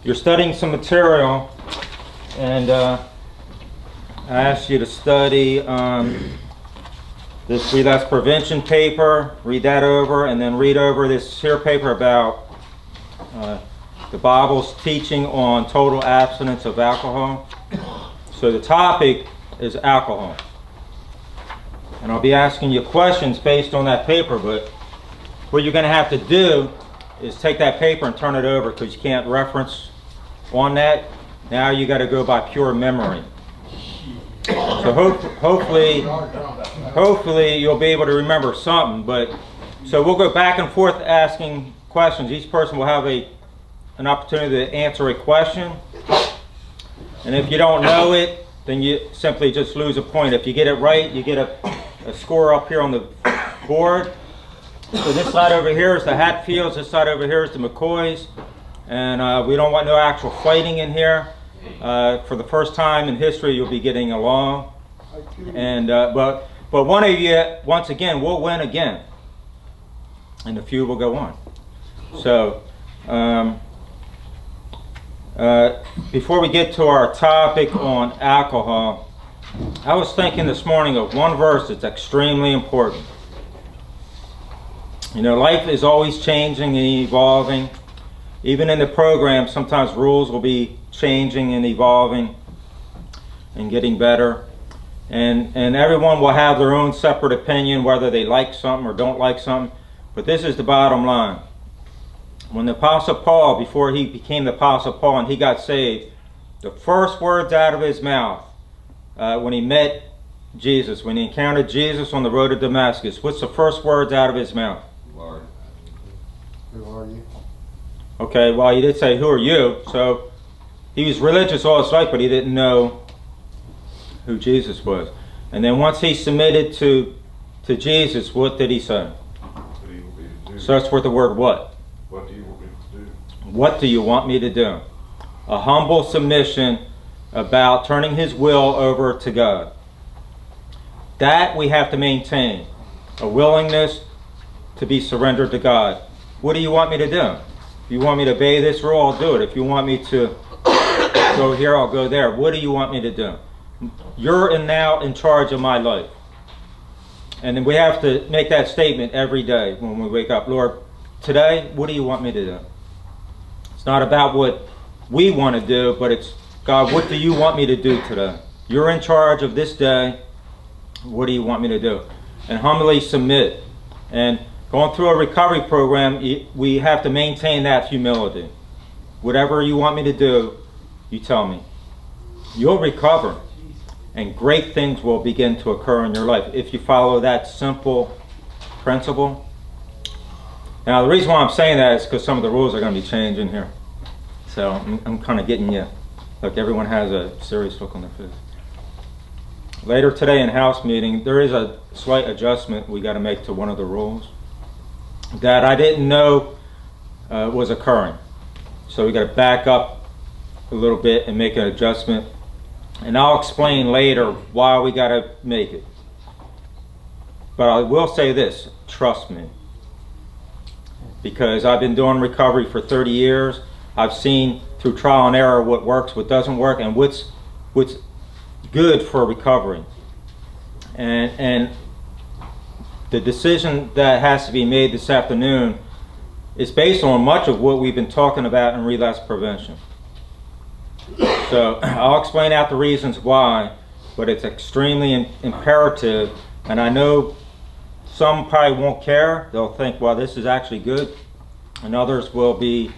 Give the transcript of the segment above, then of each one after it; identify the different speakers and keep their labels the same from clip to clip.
Speaker 1: you're studying some material, and I asked you to study this relapse prevention paper, read that over, and then read over this here paper about the Bible's teaching on total abstinence of alcohol. So the topic is alcohol. And I'll be asking you questions based on that paper, but what you're going to have to do is take that paper and turn it over, because you can't reference on that. Now you got to go by pure memory. So hopefully you'll be able to remember something. But so we'll go back and forth asking questions. Each person will have an opportunity to answer a question. And if you don't know it, then you simply just lose a point. If you get it right, you get a score up here on the board. So this side over here is the Hatfields, this side over here is the McCoys, and we don't want no actual fighting in here. For the first time in history, you'll be getting along, and but one of you, once again, will win again, and the feud will go on. So before we get to our topic on alcohol, I was thinking this morning of one verse that's extremely important. You know, life is always changing and evolving. Even in the program, sometimes rules will be changing and evolving and getting better. And everyone will have their own separate opinion, whether they like something or don't like something. But this is the bottom line. When the Apostle Paul, before he became the Apostle Paul and he got saved, the first words out of his mouth when he met Jesus, when he encountered Jesus on the road to Damascus, what's the first words out of his mouth?
Speaker 2: Lord, who are you?
Speaker 1: Okay, well, he did say, who are you? So he was religious all his life, but he didn't know who Jesus was. And then once he submitted to Jesus, what did he say?
Speaker 2: What do you want me to do?
Speaker 1: Starts with the word what?
Speaker 2: What do you want me to do?
Speaker 1: What do you want me to do? A humble submission about turning his will over to God. That we have to maintain. A willingness to be surrendered to God. What do you want me to do? If you want me to obey this rule, I'll do it. If you want me to go here, I'll go there. What do you want me to do? You're now in charge of my life. And then we have to make that statement every day when we wake up. Lord, today, what do you want me to do? It's not about what we want to do, but it's, God, what do you want me to do today? You're in charge of this day. What do you want me to do? And humbly submit. And going through a recovery program, we have to maintain that humility. Whatever you want me to do, you tell me. You'll recover, and great things will begin to occur in your life if you follow that simple principle. Now, the reason why I'm saying that is because some of the rules are going to be changing here. So I'm kind of getting you. Look, everyone has a serious look on their face. Later today in house meeting, there is a slight adjustment we got to make to one of the rules that I didn't know was occurring. So we got to back up a little bit and make an adjustment. And I'll explain later why we got to make it. But I will say this, trust me. Because I've been doing recovery for 30 years. I've seen through trial and error what works, what doesn't work, and what's good for recovery. And the decision that has to be made this afternoon is based on much of what we've been talking about in relapse prevention. So I'll explain out the reasons why, but it's extremely imperative, and I know some probably won't care. They'll think, well, this is actually good, and others will be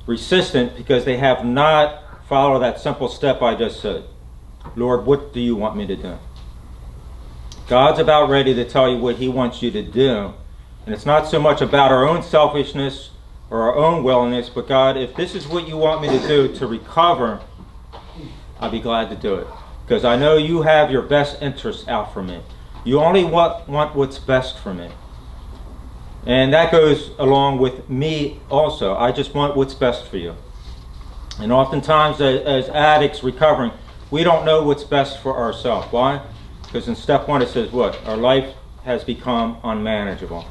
Speaker 1: resistant because they have not followed that simple step I just said. Lord, what do you want me to do? God's about ready to tell you what he wants you to do. And it's not so much about our own selfishness or our own willingness, but God, if this is what you want me to do to recover, I'll be glad to do it. Because I know you have your best interests out for me. You only want what's best for me. And that goes along with me also. I just want what's best for you. And oftentimes as addicts recovering, we don't know what's best for ourselves. Why? Because in step one it says what? Our life has become unmanageable.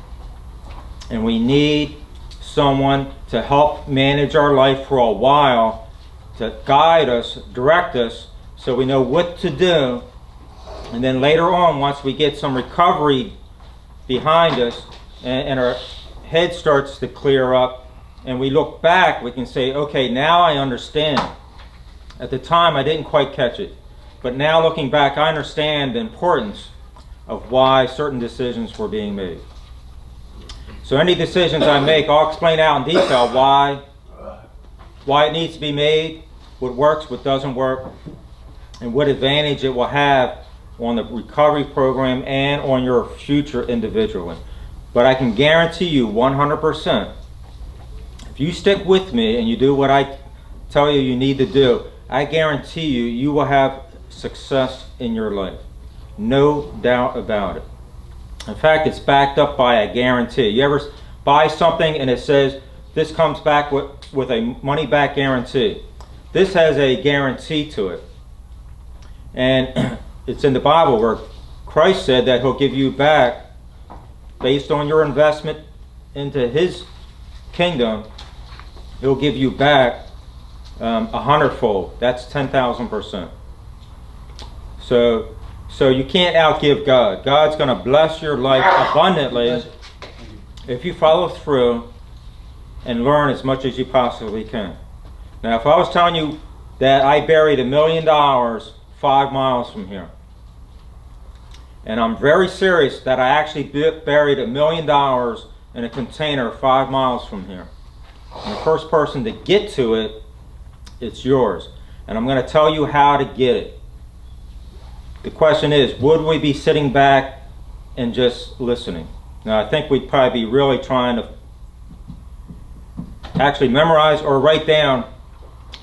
Speaker 1: And we need someone to help manage our life for a while to guide us, direct us, so we know what to do. And then later on, once we get some recovery behind us and our head starts to clear up and we look back, we can say, okay, now I understand. At the time, I didn't quite catch it. But now looking back, I understand the importance of why certain decisions were being made. So any decisions I make, I'll explain out in detail why it needs to be made, what works, what doesn't work, and what advantage it will have on the recovery program and on your future individually. But I can guarantee you 100%, if you stick with me and you do what I tell you you need to do, I guarantee you, you will have success in your life. No doubt about it. In fact, it's backed up by a guarantee. You ever buy something and it says, this comes back with a money-back guarantee? This has a guarantee to it. And it's in the Bible where Christ said that he'll give you back, based on your investment into his kingdom, he'll give you back 100-fold. That's 10,000%. So you can't outgive God. God's going to bless your life abundantly if you follow through and learn as much as you possibly can. Now, if I was telling you that I buried $1 million 5 miles from here, and I'm very serious that I actually buried $1 million in a container 5 miles from here, and the first person to get to it, it's yours. And I'm going to tell you how to get it. The question is, would we be sitting back and just listening? Now, I think we'd probably be really trying to actually memorize or write down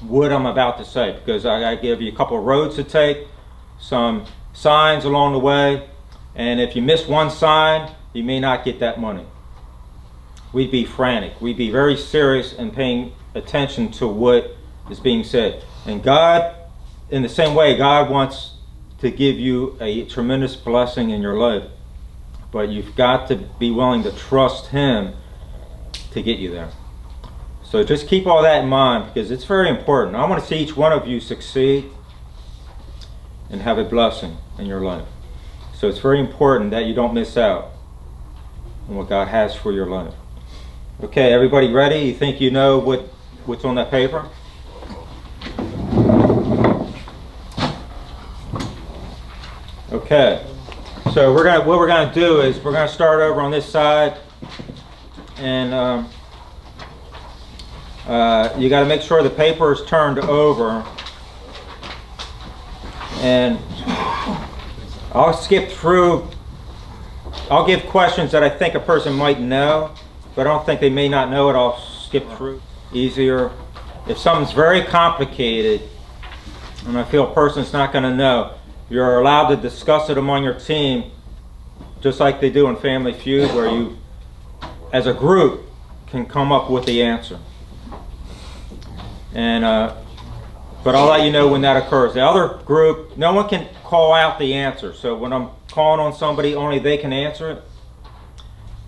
Speaker 1: what I'm about to say, because I give you a couple of roads to take, some signs along the way, and if you miss one sign, you may not get that money. We'd be frantic. We'd be very serious in paying attention to what is being said. And God, in the same way, God wants to give you a tremendous blessing in your life, but you've got to be willing to trust him to get you there. So just keep all that in mind, because it's very important. I want to see each one of you succeed and have a blessing in your life. So it's very important that you don't miss out on what God has for your life. Okay, everybody ready? You think you know what's on that paper? Okay, so what we're gonna do is we're gonna start over on this side, and you got to make sure the paper is turned over. And I'll skip through. I'll give questions that I think a person might know, but I don't think they may not know it. I'll skip through. Easier. If something's very complicated and I feel a person's not going to know, you're allowed to discuss it among your team, just like they do in Family Feud, where you, as a group, can come up with the answer. And but I'll let you know when that occurs. The other group, no one can call out the answer. So when I'm calling on somebody, only they can answer it.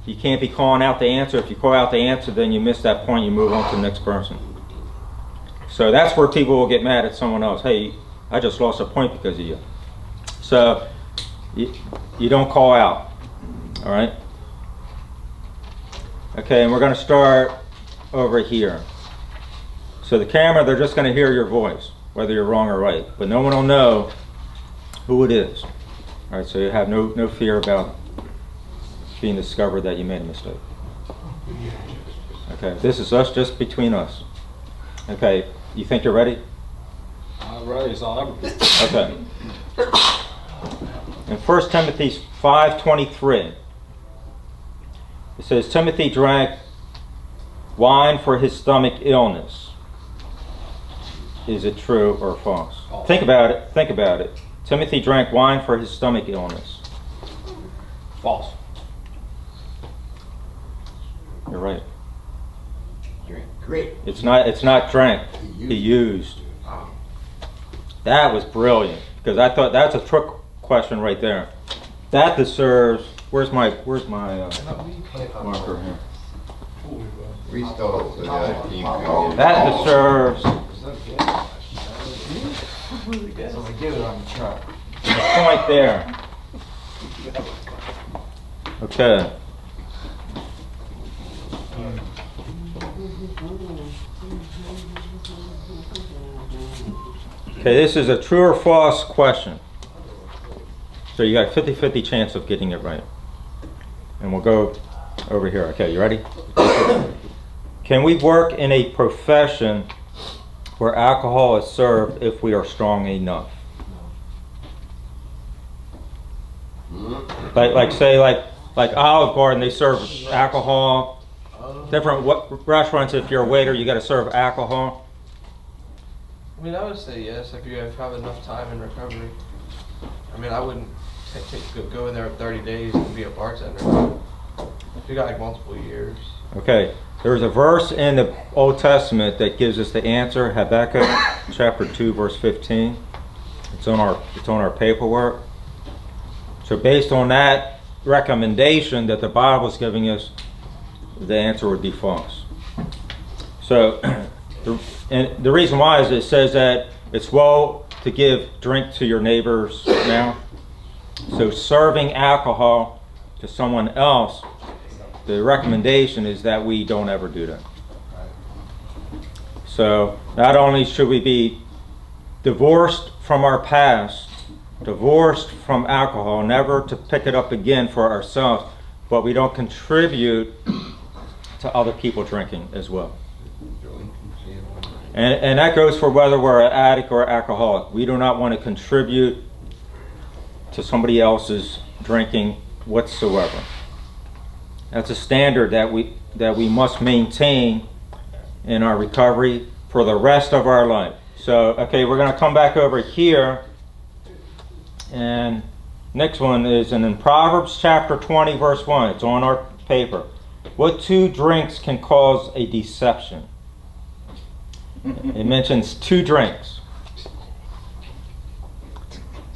Speaker 1: You can't be calling out the answer. If you call out the answer, then you miss that point. You move on to the next person. So that's where people will get mad at someone else. Hey, I just lost a point because of you. So you don't call out. All right? Okay, and we're going to start over here. So the camera, they're just going to hear your voice, whether you're wrong or right. But no one will know who it is. All right, so you have no fear about being discovered that you made a mistake. Okay, this is us, just between us. Okay, you think you're ready?
Speaker 3: I'm ready, it's all ever.
Speaker 1: Okay. In 1 Timothy 5:23, it says, Timothy drank wine for his stomach illness. Is it true or false?
Speaker 3: False.
Speaker 1: Think about it. Timothy drank wine for his stomach illness.
Speaker 3: False.
Speaker 1: You're right.
Speaker 4: Great.
Speaker 1: It's not drank. He used. That was brilliant, because I thought that's a trick question right there. That deserves. Where's my marker here?
Speaker 4: We stole so the other team could get
Speaker 1: That deserves
Speaker 4: So we give it on the truck.
Speaker 1: Point there. Okay. Okay, this is a true or false question. So you got 50-50 chance of getting it right. And we'll go over here. Okay, you ready? Can we work in a profession where alcohol is served if we are strong enough? Like Olive Garden, they serve alcohol. Different restaurants, if you're a waiter, you got to serve alcohol.
Speaker 5: I mean, I would say yes if you have enough time in recovery. I mean, I wouldn't go in there 30 days and be a bartender. If you got like multiple years.
Speaker 1: Okay, there's a verse in the Old Testament that gives us the answer. Habakkuk chapter 2, verse 15. It's on our paperwork. So based on that recommendation that the Bible is giving us, the answer would be false. So, the reason why is it says that it's well to give drink to your neighbors now. So serving alcohol to someone else, the recommendation is that we don't ever do that. So not only should we be divorced from our past, divorced from alcohol, never to pick it up again for ourselves, but we don't contribute to other people drinking as well. And that goes for whether we're an addict or alcoholic. We do not want to contribute to somebody else's drinking whatsoever. That's a standard that we must maintain in our recovery for the rest of our life. So, okay, we're going to come back over here. And next one is in Proverbs chapter 20, verse 1. It's on our paper. What two drinks can cause a deception? It mentions two drinks.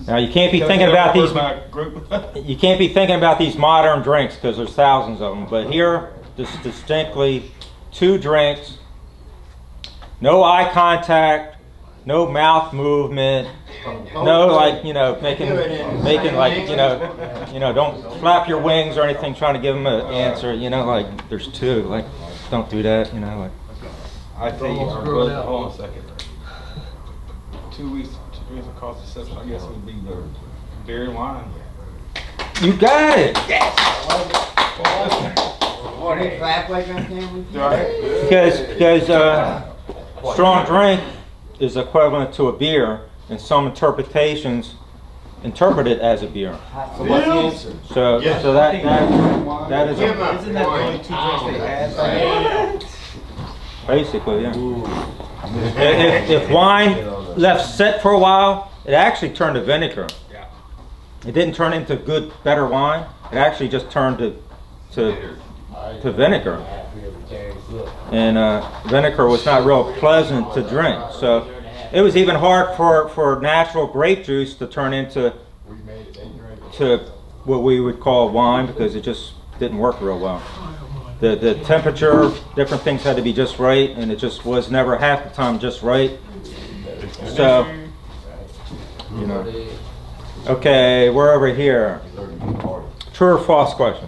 Speaker 1: Now you can't be thinking about these. You can't be thinking about these modern drinks because there's thousands of them. But here, just distinctly, two drinks. No eye contact, no mouth movement, no making don't flap your wings or anything trying to give them an answer. Like there's two. Like don't do that.
Speaker 6: I think hold on a second. 2 weeks of cause deception, I guess it would be the beer and wine.
Speaker 1: You got it.
Speaker 4: What, he clap like on camera?
Speaker 1: Because strong drink is equivalent to a beer, and some interpretations interpret it as a beer.
Speaker 4: So what's the answer?
Speaker 1: So that is
Speaker 4: Isn't that the only two drinks they had?
Speaker 1: basically, yeah. If wine left set for a while, it actually turned to vinegar.
Speaker 3: Yeah.
Speaker 1: It didn't turn into good, better wine. It actually just turned to vinegar. And vinegar was not real pleasant to drink. So it was even hard for natural grape juice to turn into what we would call wine because it just didn't work real well. The temperature, different things had to be just right, and it just was never half the time just right. So, Okay, we're over here. True or false question?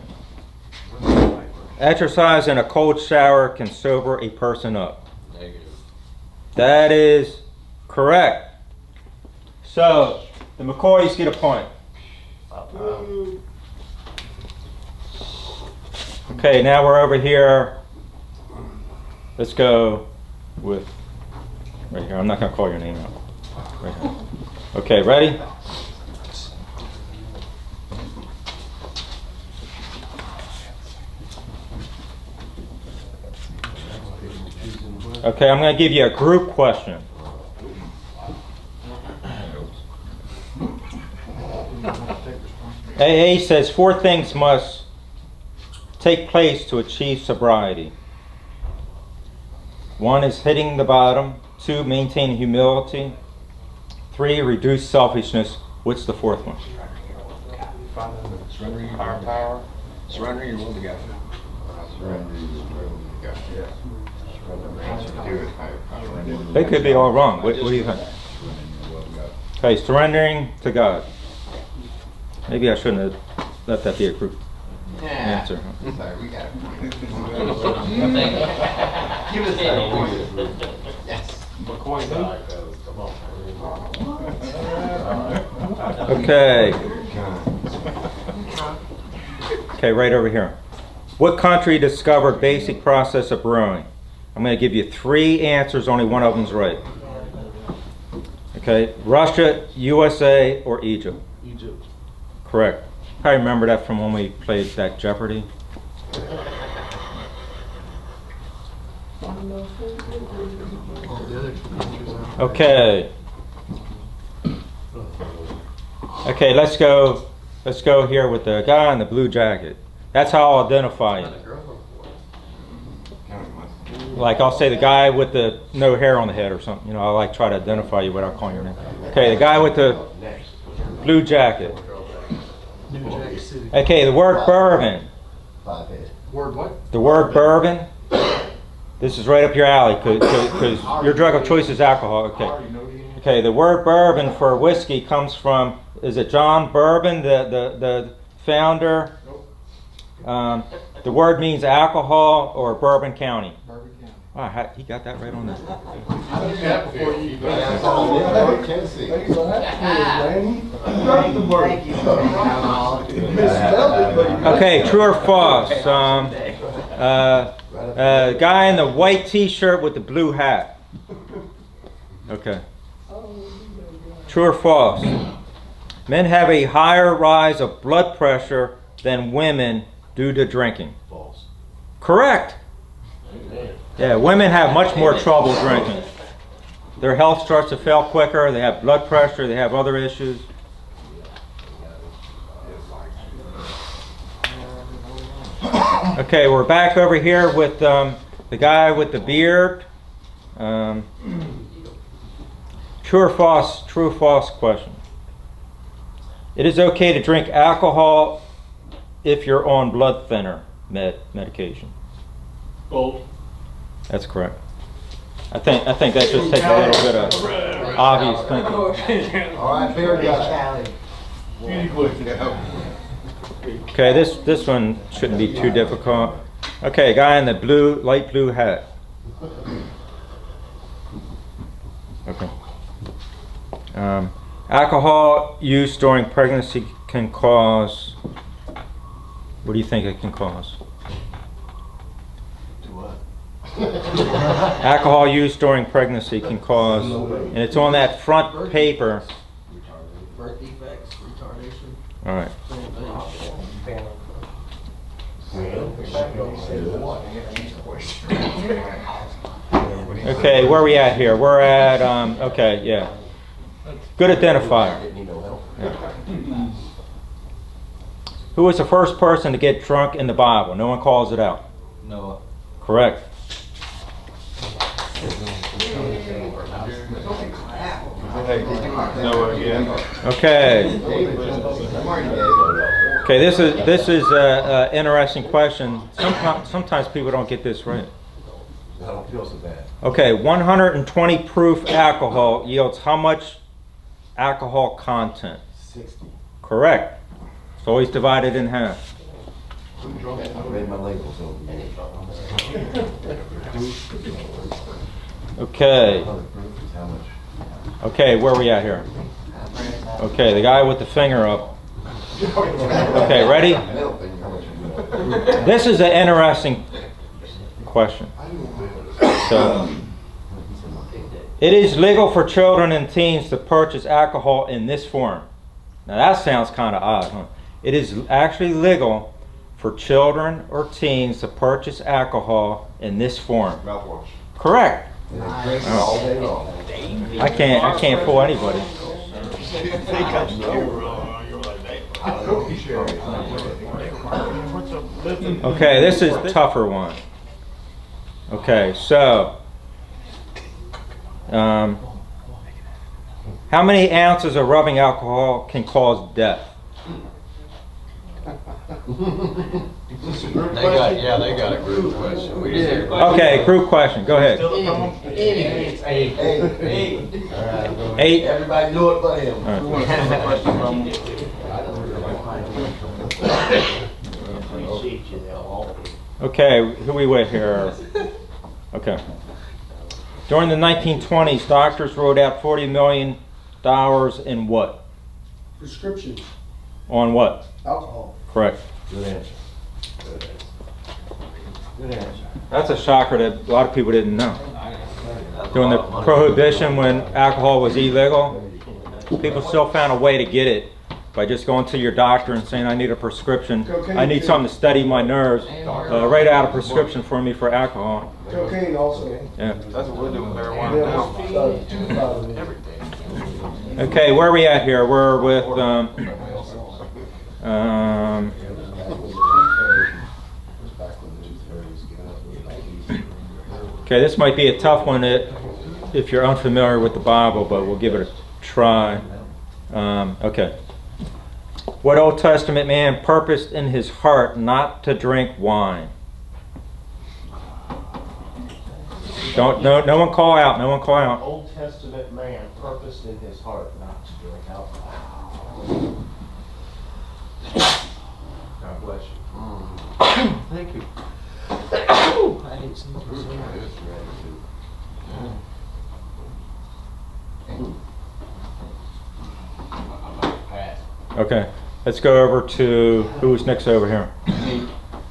Speaker 1: Exercise in a cold shower can sober a person up.
Speaker 3: Negative.
Speaker 1: That is correct. So, the McCoys get a point. Okay, now we're over here. Let's go with right here. I'm not going to call your name out. Right here. Okay, ready? Okay, I'm going to give you a group question. AA says 4 things must take place to achieve sobriety. 1 is hitting the bottom. 2, maintain humility. 3, reduce selfishness. What's the 4th one?
Speaker 3: Surrendering your power. Surrendering your will to God.
Speaker 1: They could be all wrong. What do you think? Okay, surrendering to God. Maybe I shouldn't have let that be a group answer.
Speaker 4: Sorry, we got it. Give us that. Yes.
Speaker 2: McCoy died, come on.
Speaker 1: Okay. Okay, right over here. What country discovered basic process of brewing? I'm going to give you 3 answers, only one of them's right. Okay, Russia, USA, or Egypt?
Speaker 5: Egypt.
Speaker 1: Correct. I remember that from when we played that Jeopardy. Okay. Okay, let's go here with the guy in the blue jacket. That's how I'll identify you. Like I'll say the guy with the no hair on the head or something. You know, I'll like try to identify you without calling your name. Okay, the guy with the blue jacket. Okay, the word bourbon.
Speaker 4: Word what?
Speaker 1: The word bourbon. This is right up your alley because your drug of choice is alcohol. Okay. Okay, the word bourbon for whiskey comes from, is it John Bourbon, the founder? The word means alcohol or Bourbon County.
Speaker 4: Bourbon County.
Speaker 1: Wow, he got that right on there.
Speaker 4: I did that before you.
Speaker 2: Tennessee.
Speaker 4: Thank you.
Speaker 1: Okay, true or false? Guy in the white T-shirt with the blue hat. Okay. True or false? Men have a higher rise of blood pressure than women due to drinking.
Speaker 2: False.
Speaker 1: Correct. Yeah, women have much more trouble drinking. Their health starts to fail quicker. They have blood pressure. They have other issues. Okay, we're back over here with the guy with the beard. True or false? True or false question. It is okay to drink alcohol if you're on blood thinner medication.
Speaker 2: Both.
Speaker 1: That's correct. I think that just takes a little bit of obvious thinking.
Speaker 4: All right, Bear got it.
Speaker 1: Okay, this one shouldn't be too difficult. Okay, guy in the light blue hat. Okay. Alcohol use during pregnancy can cause. What do you think it can cause? Alcohol use during pregnancy can cause, and it's on that front paper.
Speaker 5: Birth defects, retardation.
Speaker 1: All right. Okay, where are we at here? We're at, okay, yeah. Good identifier. Yeah. Who was the first person to get drunk in the Bible? No one calls it out.
Speaker 5: Noah.
Speaker 1: Correct. Okay. Okay, this is an interesting question. Sometimes people don't get this right.
Speaker 2: I don't feel so bad.
Speaker 1: Okay, 120 proof alcohol yields how much alcohol content?
Speaker 2: 60.
Speaker 1: Correct. It's always divided in half.
Speaker 2: I read my label, so.
Speaker 1: Okay.
Speaker 2: How much?
Speaker 1: Okay, where are we at here? Okay, the guy with the finger up. Okay, ready? This is an interesting question. So, it is legal for children and teens to purchase alcohol in this form. Now that sounds kind of odd, huh? It is actually legal for children or teens to purchase alcohol in this form.
Speaker 2: Mouthwash.
Speaker 1: Correct.
Speaker 2: All day long.
Speaker 1: I can't fool anybody. Okay, this is a tougher one. Okay, so how many ounces of rubbing alcohol can cause death?
Speaker 3: They got a group question. We just hear-
Speaker 1: Okay, group question, go ahead.
Speaker 4: Eight.
Speaker 1: Eight.
Speaker 2: Everybody knew it but him.
Speaker 1: All
Speaker 6: We
Speaker 1: right.
Speaker 6: want to ask a question from,
Speaker 1: Okay, who we with here? Okay. During the 1920s, doctors wrote out $40 million in what?
Speaker 4: Prescriptions,
Speaker 1: On what?
Speaker 4: alcohol.
Speaker 1: Correct.
Speaker 2: Good answer. Good answer.
Speaker 1: That's a shocker that a lot of people didn't know. During the Prohibition, when alcohol was illegal, people still found a way to get it by just going to your doctor and saying, I need a prescription. I need something to steady my nerves. Write out a prescription for me for alcohol.
Speaker 4: Cocaine also.
Speaker 1: Yeah.
Speaker 6: that's what we're doing with marijuana now.
Speaker 1: Okay, where are we at here? We're with okay, this might be a tough one if you're unfamiliar with the Bible, but we'll give it a try. Okay. What Old Testament man purposed in his heart not to drink wine? No one call out. No one call out.
Speaker 7: Old Testament man purposed in his heart not to drink alcohol.
Speaker 2: God bless you.
Speaker 5: Thank you.
Speaker 7: I hate some Pass.
Speaker 1: Okay. Let's go over to who's next over here.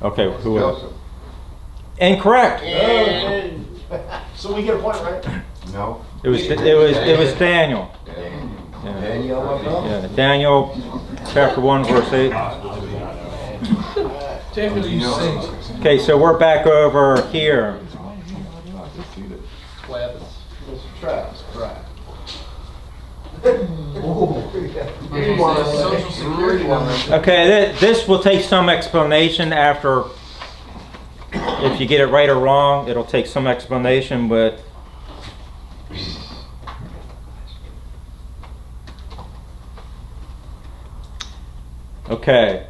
Speaker 1: Okay, who was it? Incorrect.
Speaker 7: So we get a point, right?
Speaker 2: No.
Speaker 1: It was Daniel. Yeah.
Speaker 2: Daniel, my brother?
Speaker 1: Yeah, Daniel chapter 1 verse 8.
Speaker 5: Daniel, you sing.
Speaker 1: Okay, so we're back over here.
Speaker 7: Travis, right.
Speaker 5: Social security number.
Speaker 1: Okay, this will take some explanation after, if you get it right or wrong, it'll take some explanation, but okay.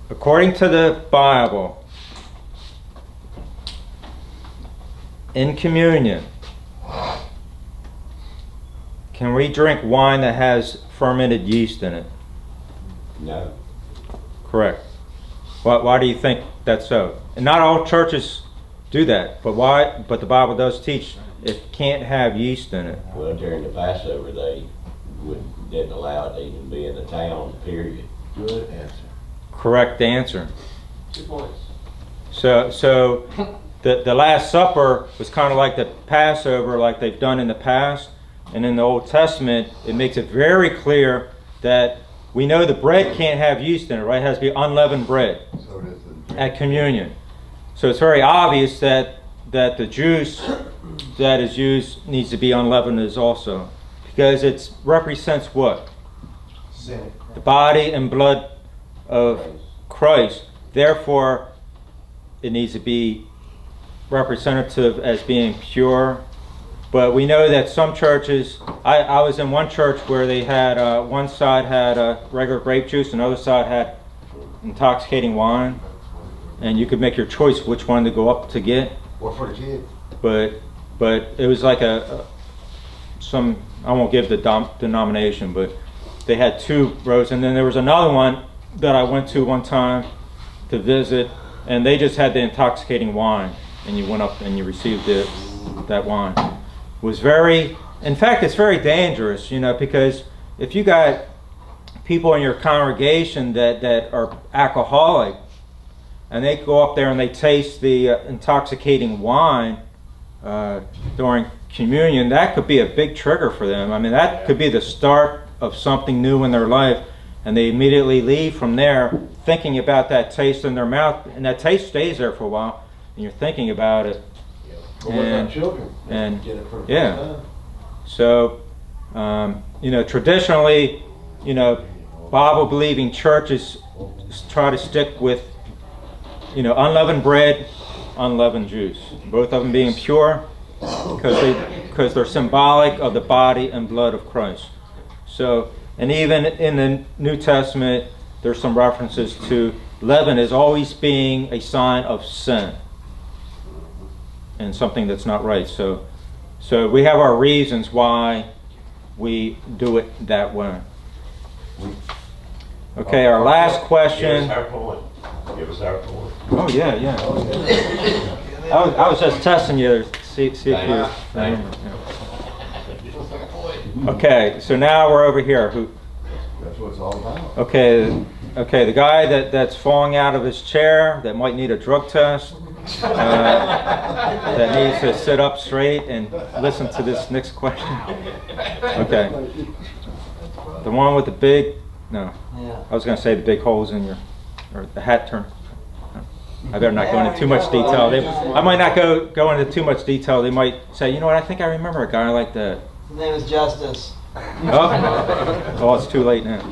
Speaker 1: According to the Bible, in communion, can we drink wine that has fermented yeast in it?
Speaker 2: No.
Speaker 1: Correct. Why do you think that's so? And not all churches do that, but why? But the Bible does teach it can't have yeast in it.
Speaker 8: Well, during the Passover, they didn't allow it to even be in the town, period.
Speaker 2: Good answer.
Speaker 1: Correct answer.
Speaker 7: 2 points.
Speaker 1: So the Last Supper was kind of like the Passover, like they've done in the past. And in the Old Testament, it makes it very clear that we know the bread can't have yeast in it, right? It has to be unleavened bread
Speaker 2: So it is the
Speaker 1: at communion. So it's very obvious that the juice that is used needs to be unleavened as also. Because it represents what?
Speaker 7: Sin.
Speaker 1: The body and blood of Christ. Therefore, it needs to be representative as being pure. But we know that some churches, I was in one church where they had, one side had regular grape juice, and the other side had intoxicating wine. And you could make your choice which one to go up to get.
Speaker 2: Or for the kids.
Speaker 1: But it was like some, I won't give the denomination, but they had 2 rows. And then there was another one that I went to one time to visit, and they just had the intoxicating wine. And you went up and you received that wine. Was very, in fact, it's very dangerous, because if you got people in your congregation that are alcoholic, and they go up there and they taste the intoxicating wine during communion, that could be a big trigger for them. I mean, that could be the start of something new in their life, and they immediately leave from there thinking about that taste in their mouth, and that taste stays there for a while, and you're thinking about it.
Speaker 2: But what about children?
Speaker 1: And
Speaker 2: Get it for the
Speaker 1: yeah,
Speaker 2: first
Speaker 1: so traditionally, Bible-believing churches try to stick with unleavened bread, unleavened juice, both of them being pure, because they're symbolic of the body and blood of Christ. So, and even in the New Testament, there's some references to leaven as always being a sign of sin and something that's not right. So we have our reasons why we do it that way. Okay, our last question.
Speaker 8: Give us our point. Give us our point.
Speaker 1: Oh yeah, yeah. I was just testing you to see if you
Speaker 8: Thank you.
Speaker 1: Okay, so now we're over here.
Speaker 2: That's what it's all about.
Speaker 1: Okay, the guy that's falling out of his chair that might need a drug test, that needs to sit up straight and listen to this next question. Okay. The one with the big, no, I was going to say the big holes in your, or the hat turn. I better not go into too much detail. I might not go into too much detail. They might say, you know what, I think I remember a guy like that.
Speaker 9: His name is Justice.
Speaker 1: Oh, it's too late now.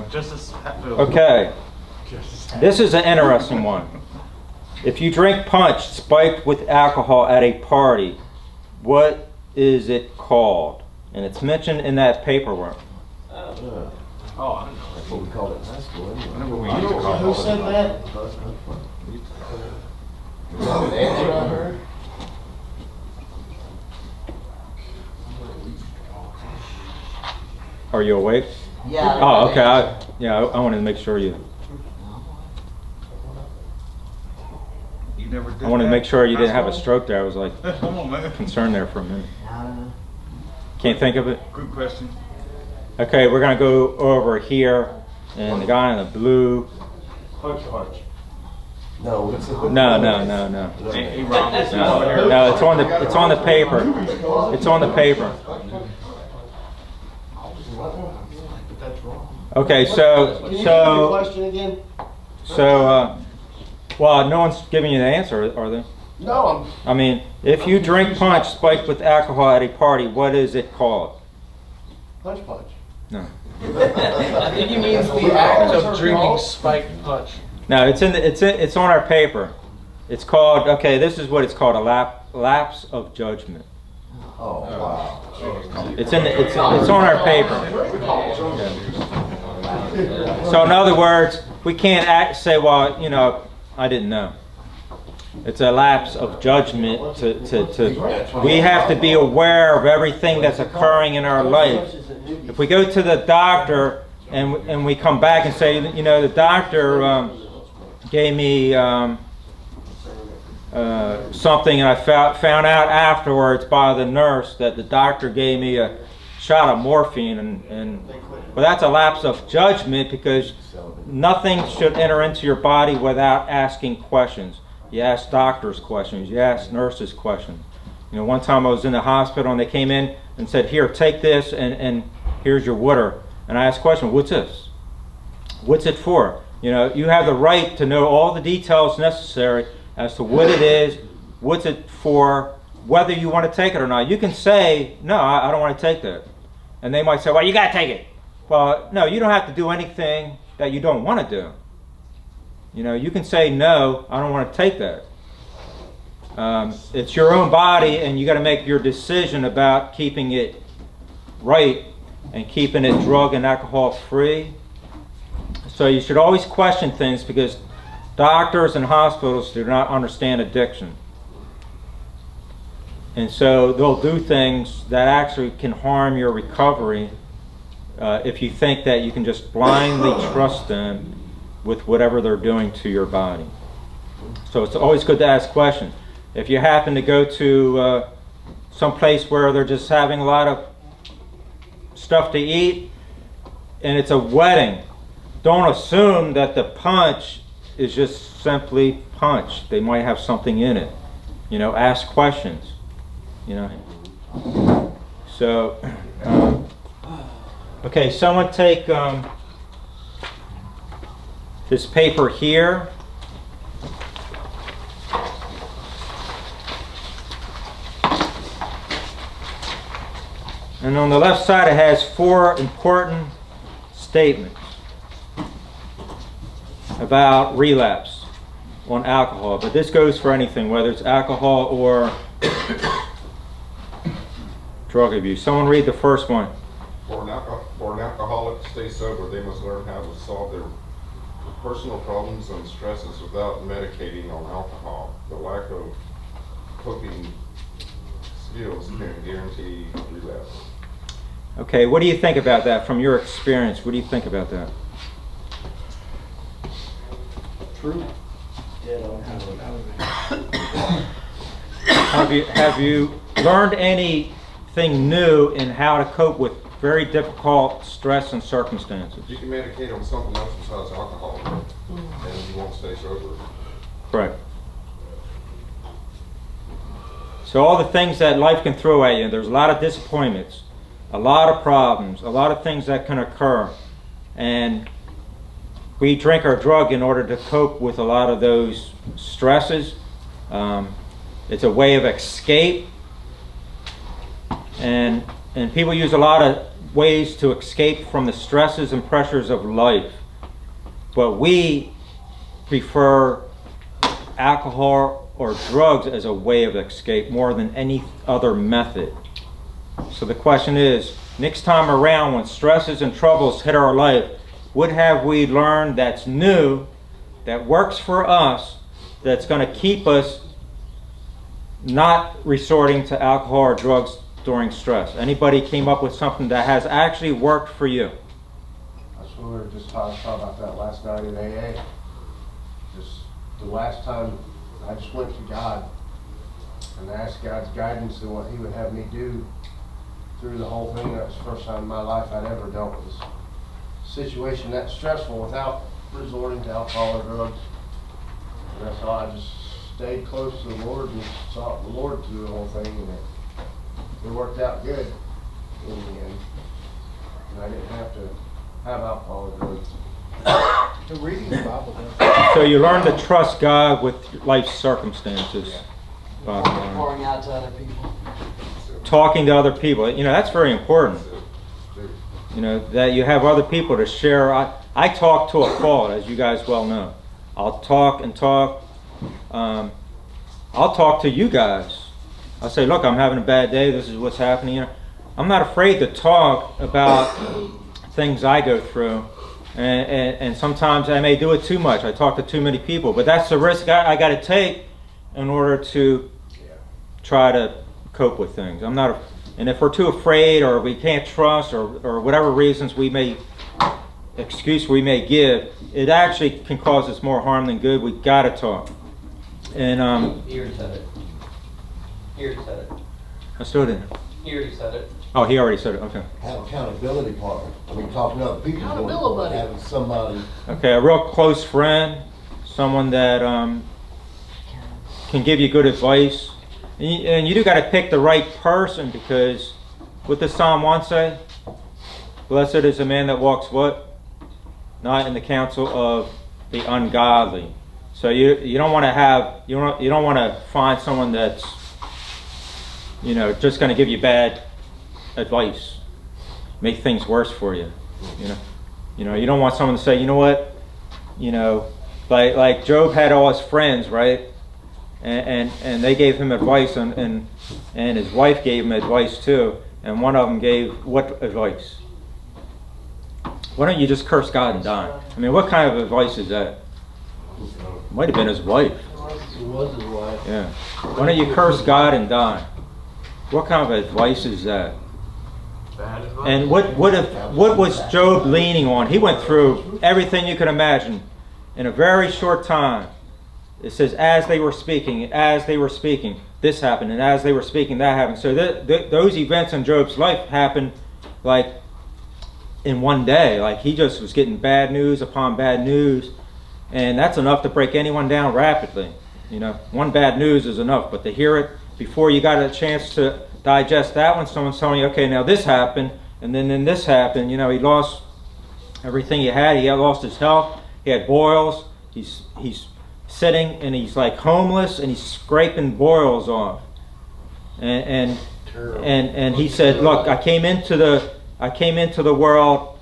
Speaker 6: Justice Hatfield.
Speaker 1: Okay, this is an interesting one. If you drink punch spiked with alcohol at a party, what is it called? And it's mentioned in that paperwork.
Speaker 6: Oh, I don't know.
Speaker 2: That's what we called it in high school anyway.
Speaker 6: I remember we used to call
Speaker 4: Who said that?
Speaker 2: The answer I heard?
Speaker 1: Are you awake?
Speaker 9: Yeah.
Speaker 1: Oh, okay. I wanted to make sure you.
Speaker 6: You never did
Speaker 1: I wanted to
Speaker 6: that?
Speaker 1: make sure you didn't have a
Speaker 6: High
Speaker 1: stroke there. I was like
Speaker 6: school? Come on, man.
Speaker 1: concerned there for a minute.
Speaker 9: I don't know.
Speaker 1: Can't think of it.
Speaker 6: Good question.
Speaker 1: Okay, we're gonna go over here, and the guy in the blue.
Speaker 2: Punch. No, it's
Speaker 1: No.
Speaker 6: He wrong.
Speaker 1: No, it's on the paper. It's on the paper. Okay,
Speaker 4: Can you repeat the question again?
Speaker 1: well, no one's giving you the answer, are they?
Speaker 4: No,
Speaker 1: I mean, if you drink punch spiked with alcohol at a party, what is it called?
Speaker 4: punch.
Speaker 1: No.
Speaker 5: I think he means the act of drinking spiked punch.
Speaker 1: No, it's on our paper. It's called, okay, this is what it's called, a lapse of judgment.
Speaker 2: Oh, wow.
Speaker 1: It's on our paper. So in other words, we can't say, well, you know, I didn't know. It's a lapse of judgment. We have to be aware of everything that's occurring in our life. If we go to the doctor and we come back and say, you know, the doctor gave me something, and I found out afterwards by the nurse that the doctor gave me a shot of morphine, well, that's a lapse of judgment, because nothing should enter into your body without asking questions. You ask doctors questions, you ask nurses questions. You know, one time I was in the hospital and they came in and said, here, take this, and here's your water. And I asked a question, what's this? What's it for? You know, you have the right to know all the details necessary as to what it is, what's it for, whether you want to take it or not. You can say, no, I don't want to take that. And they might say, well, you got to take it. Well, no, you don't have to do anything that you don't want to do. You know, you can say, no, I don't want to take that. It's your own body, and you got to make your decision about keeping it right and keeping it drug and alcohol free. So you should always question things, because doctors and hospitals do not understand addiction. And so they'll do things that actually can harm your recovery if you think that you can just blindly trust them with whatever they're doing to your body. So it's always good to ask questions. If you happen to go to some place where they're just having a lot of stuff to eat and it's a wedding, don't assume that the punch is just simply punch. They might have something in it. You know, ask questions. You know. So, okay, someone take this paper here. And on the left side it has 4 important statements about relapse on alcohol. But this goes for anything, whether it's alcohol or drug abuse. Someone read the first one.
Speaker 3: For an alcoholic
Speaker 9: stay sober, they must learn how to solve their personal problems and stresses without medicating on alcohol. The lack of coping skills can guarantee relapse.
Speaker 1: Okay, what do you think about that from your experience? What do you think about that?
Speaker 7: True.
Speaker 1: Have you learned anything new in how to cope with very difficult stress and circumstances?
Speaker 9: You can medicate on something else besides alcohol, and you won't stay sober.
Speaker 1: Correct. So all the things that life can throw at you, there's a lot of disappointments, a lot of problems, a lot of things that can occur. And we drink our drug in order to cope with a lot of those stresses. It's a way of escape. And people use a lot of ways to escape from the stresses and pressures of life. But we prefer alcohol or drugs as a way of escape more than any other method. So the question is, next time around when stresses and troubles hit our life, what have we learned that's new, that works for us, that's going to keep us not resorting to alcohol or drugs during stress? Anybody came up with something that has actually worked for you?
Speaker 7: That's what we were just talking about that last night in AA. Just the last time I just went to God and asked God's guidance and what He would have me do through the whole thing. That was the first time in my life I'd ever dealt with a situation that stressful without resorting to alcohol or drugs. And that's all. I just stayed close to the Lord and sought the Lord through the whole thing, and it worked out good in the end. And I didn't have to have alcohol or drugs.
Speaker 4: The reading the Bible.
Speaker 1: So you learn to trust God with life circumstances. Bottom line.
Speaker 10: Pouring out to other people.
Speaker 1: Talking to other people, that's very important. That you have other people to share. I talk to a fault, as you guys well know. I'll talk and talk. I'll talk to you guys. I'll say, look, I'm having a bad day. This is what's happening. I'm not afraid to talk about things I go through. And sometimes I may do it too much. I talk to too many people. But that's the risk I got to take in order to try to cope with things. And if we're too afraid or we can't trust or whatever reasons we may give, it actually can cause us more harm than good. We got to talk. And
Speaker 10: He already said it.
Speaker 1: I still didn't.
Speaker 10: He already said it.
Speaker 1: Oh, he already said it. Okay.
Speaker 2: Have accountability partner. I mean, talking to other people.
Speaker 4: Accountability.
Speaker 2: Having somebody.
Speaker 1: Okay, a real close friend, someone that can give you good advice. And you do got to pick the right person, because what does Psalm 1 say? Blessed is the man that walks what? Not in the counsel of the ungodly. So you don't want to find someone that's just going to give you bad advice, make things worse for you. You don't want someone to say, you know what, like Job had all his friends, right? And they gave him advice, and his wife gave him advice too. And one of them gave what advice? Why don't you just curse God and die? I mean, what kind of advice is that? Might have been his wife.
Speaker 2: It was his wife.
Speaker 1: Yeah. Why don't you curse God and die? What kind of advice is that?
Speaker 5: Bad advice.
Speaker 1: And what was Job leaning on? He went through everything you could imagine in a very short time. It says, as they were speaking, this happened, and as they were speaking, that happened. So those events in Job's life happened like in one day. Like he just was getting bad news upon bad news, and that's enough to break anyone down rapidly. One bad news is enough, but to hear it before you got a chance to digest that one, someone's telling you, okay, now this happened, and then this happened. He lost everything he had. He had lost his health. He had boils. He's sitting and he's like homeless, and he's scraping boils off. And he said, look, I came into the world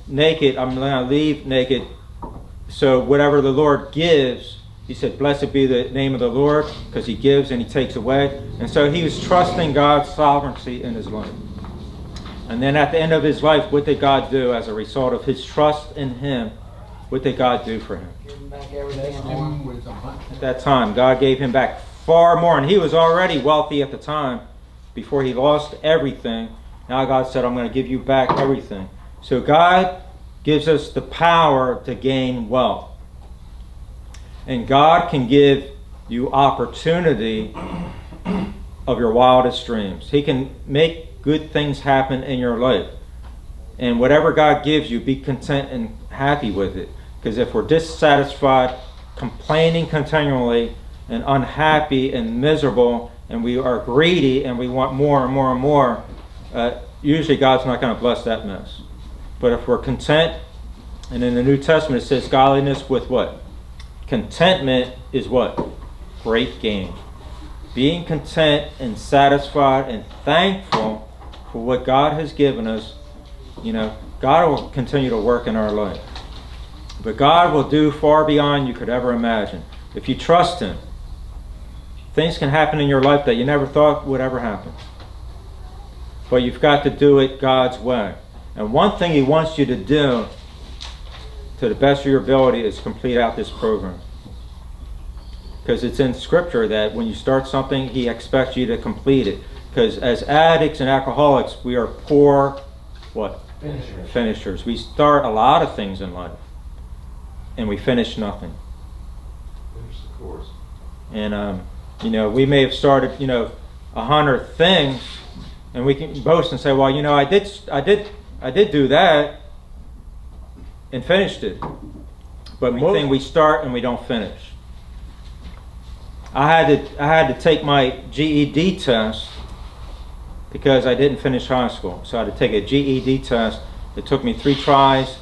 Speaker 1: naked. I'm going to leave naked. So whatever the Lord gives, he said, blessed be the name of the Lord, because he gives and he takes away. And so he was trusting God's sovereignty in his life. And then at the end of his life, what did God do as a result of his trust in him? What did God do for him?
Speaker 4: Give him back everything and more.
Speaker 1: At that time, God gave him back far more. And he was already wealthy at the time before he lost everything. Now God said, I'm going to give you back everything. So God gives us the power to gain wealth. And God can give you opportunity of your wildest dreams. He can make good things happen in your life. And whatever God gives you, be content and happy with it. Because if we're dissatisfied, complaining continually, and unhappy and miserable, and we are greedy and we want more and more and more, usually God's not going to bless that mess. But if we're content, and in the New Testament it says godliness with what? Contentment is what? Great gain. Being content and satisfied and thankful for what God has given us, God will continue to work in our life. But God will do far beyond you could ever imagine. If you trust Him, things can happen in your life that you never thought would ever happen. But you've got to do it God's way. And one thing He wants you to do, to the best of your ability, is complete out this program. Because it's in Scripture that when you start something, He expects you to complete it. Because as addicts and alcoholics, we are poor, what? Finishers. We start a lot of things in life, and we finish nothing.
Speaker 9: Finish the course.
Speaker 1: And we may have started 100 things, and we can boast and say, well, I did do that and finished it. But one thing, we start and we don't finish. I had to take my GED test because I didn't finish high school. So I had to take a GED test. It took me 3 tries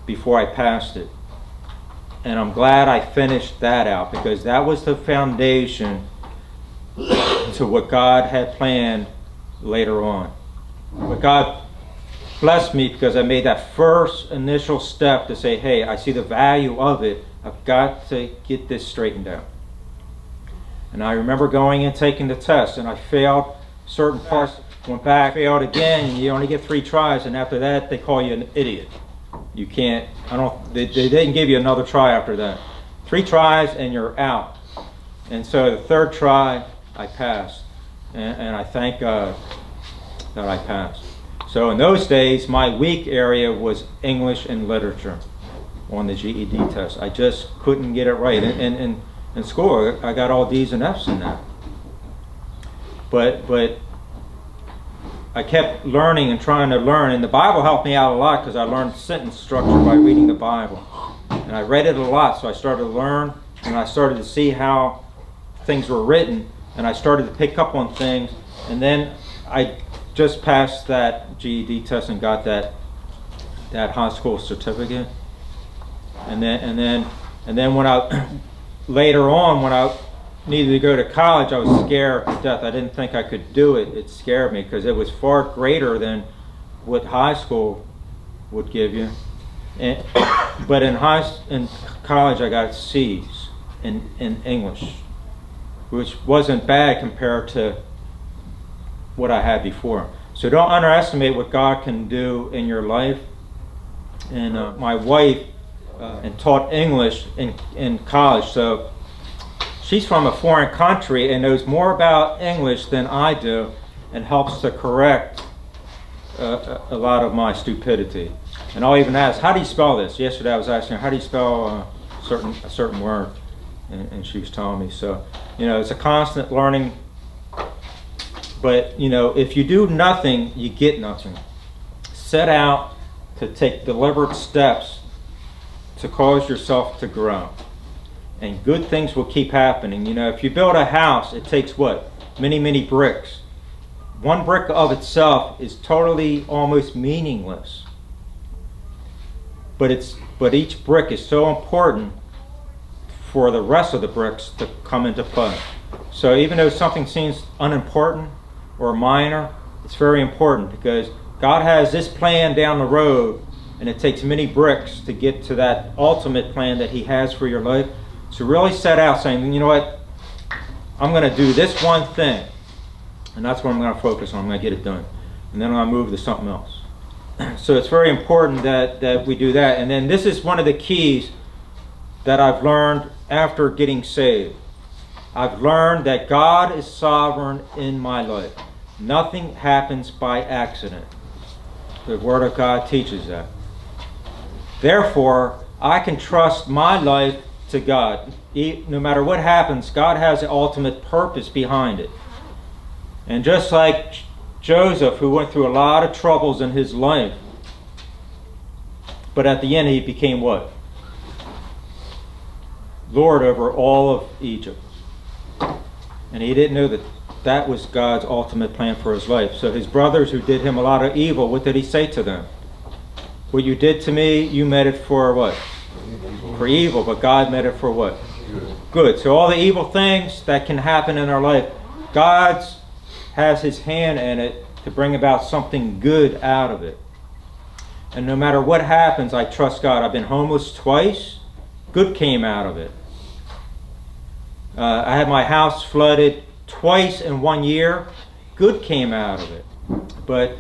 Speaker 1: before I passed it. And I'm glad I finished that out, because that was the foundation to what God had planned later on. But God blessed me because I made that first initial step to say, hey, I see the value of it. I've got to get this straightened out. And I remember going and taking the test, and I failed certain parts, went back, failed again, and you only get 3 tries, and after that they call you an idiot. You can't, they didn't give you another try after that. 3 tries and you're out. And so the 3rd try, I passed. And I thank God that I passed. So in those days, my weak area was English and literature on the GED test. I just couldn't get it right. And in school, I got all D's and F's in that. But I kept learning and trying to learn, and the Bible helped me out a lot because I learned sentence structure by reading the Bible. And I read it a lot, so I started to learn, and I started to see how things were written, and I started to pick up on things, and then I just passed that GED test and got that high school certificate. And then when I later on, when I needed to go to college, I was scared to death. I didn't think I could do it. It scared me because it was far greater than what high school would give you. But in college, I got C's in English, which wasn't bad compared to what I had before. So don't underestimate what God can do in your life. And my wife and taught English in college, so she's from a foreign country and knows more about English than I do, and helps to correct a lot of my stupidity. And I'll even ask, how do you spell this? Yesterday I was asking her, how do you spell a certain word? And she was telling me. So, it's a constant learning. But, if you do nothing, you get nothing. Set out to take deliberate steps to cause yourself to grow. And good things will keep happening. If you build a house, it takes what? Many, many bricks. One brick of itself is totally almost meaningless. But each brick is so important for the rest of the bricks to come into play. So even though something seems unimportant or minor, it's very important, because God has this plan down the road, and it takes many bricks to get to that ultimate plan that He has for your life. So really set out saying, you know what, I'm going to do this one thing, and that's what I'm going to focus on. I'm going to get it done. and then I'm gonna move to something else. So it's very important that we do that. And then this is one of the keys that I've learned after getting saved. I've learned that God is sovereign in my life. Nothing happens by accident. The Word of God teaches that. Therefore, I can trust my life to God. No matter what happens, God has the ultimate purpose behind it. And just like Joseph, who went through a lot of troubles in his life, but at the end he became what? Lord over all of Egypt. And he didn't know that that was God's ultimate plan for his life. So his brothers, who did him a lot of evil, what did he say to them? What you did to me, you meant it for what? For evil, but God meant it for what? Good. So all the evil things that can happen in our life, God has his hand in it to bring about something good out of it. And no matter what happens, I trust God. I've been homeless twice. Good came out of it. I had my house flooded twice in 1 year. Good came out of it. But,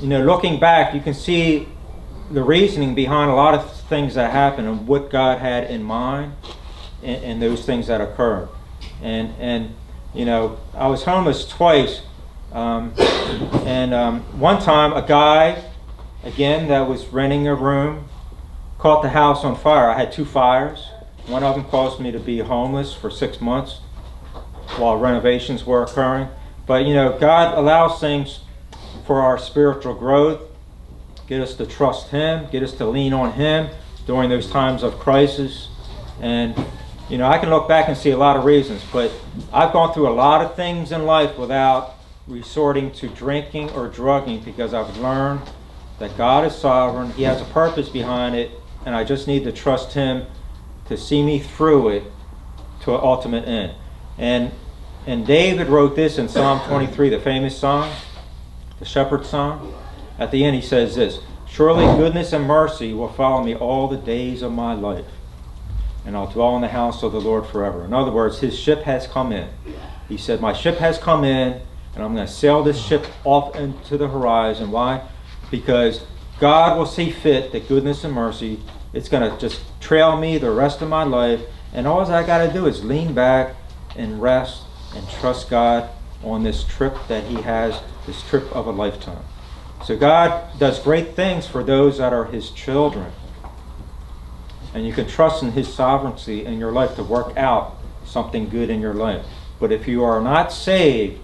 Speaker 1: looking back, you can see the reasoning behind a lot of things that happened and what God had in mind and those things that occurred. And I was homeless twice. One time, a guy, again, that was renting a room, caught the house on fire. I had 2 fires. One of them caused me to be homeless for 6 months while renovations were occurring. But God allows things for our spiritual growth, get us to trust him, get us to lean on him during those times of crisis. And I can look back and see a lot of reasons, but I've gone through a lot of things in life without resorting to drinking or drugging, because I've learned that God is sovereign, he has a purpose behind it, and I just need to trust him to see me through it to an ultimate end. And David wrote this in Psalm 23, the famous song, the shepherd's song. At the end he says this: surely goodness and mercy will follow me all the days of my life, and I'll dwell in the house of the Lord forever. In other words, his ship has come in. He said, my ship has come in, and I'm going to sail this ship off into the horizon. Why? Because God will see fit that goodness and mercy, it's going to just trail me the rest of my life. And all I got to do is lean back and rest and trust God on this trip that he has, this trip of a lifetime. So God does great things for those that are his children. And you can trust in his sovereignty in your life to work out something good in your life. But if you are not saved,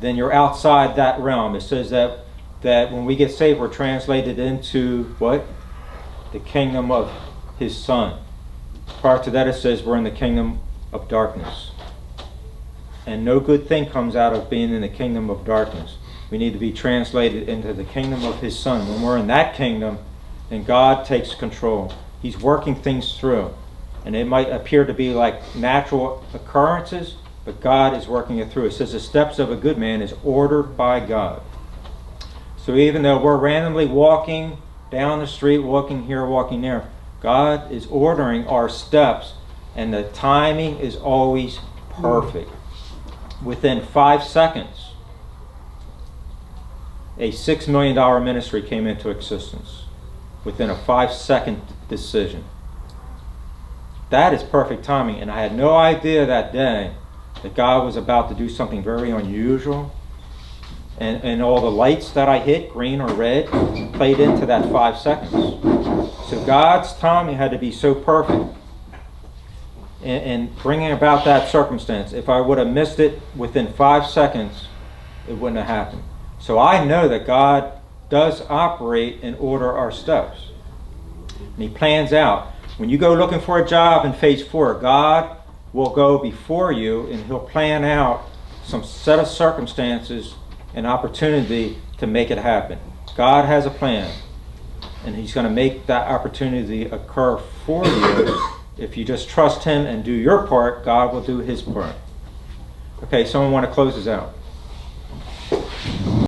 Speaker 1: then you're outside that realm. It says that when we get saved, we're translated into what? The kingdom of his Son. Prior to that, it says we're in the kingdom of darkness. And no good thing comes out of being in the kingdom of darkness. We need to be translated into the kingdom of his Son. When we're in that kingdom, then God takes control. He's working things through. And it might appear to be like natural occurrences, but God is working it through. It says the steps of a good man is ordered by God. So even though we're randomly walking down the street, walking here, walking there, God is ordering our steps, and the timing is always perfect. Within 5 seconds, a $6 million ministry came into existence within a 5-second decision. That is perfect timing, and I had no idea that day that God was about to do something very unusual. And all the lights that I hit, green or red, played into that 5 seconds. So God's timing had to be so perfect in bringing about that circumstance. If I would have missed it within 5 seconds, it wouldn't have happened. So I know that God does operate and order our steps. And he plans out. When you go looking for a job in phase 4, God will go before you and he'll plan out some set of circumstances and opportunity to make it happen. God has a plan, and he's going to make that opportunity occur for you. If you just trust him and do your part, God will do his part. Okay, someone want to close this out?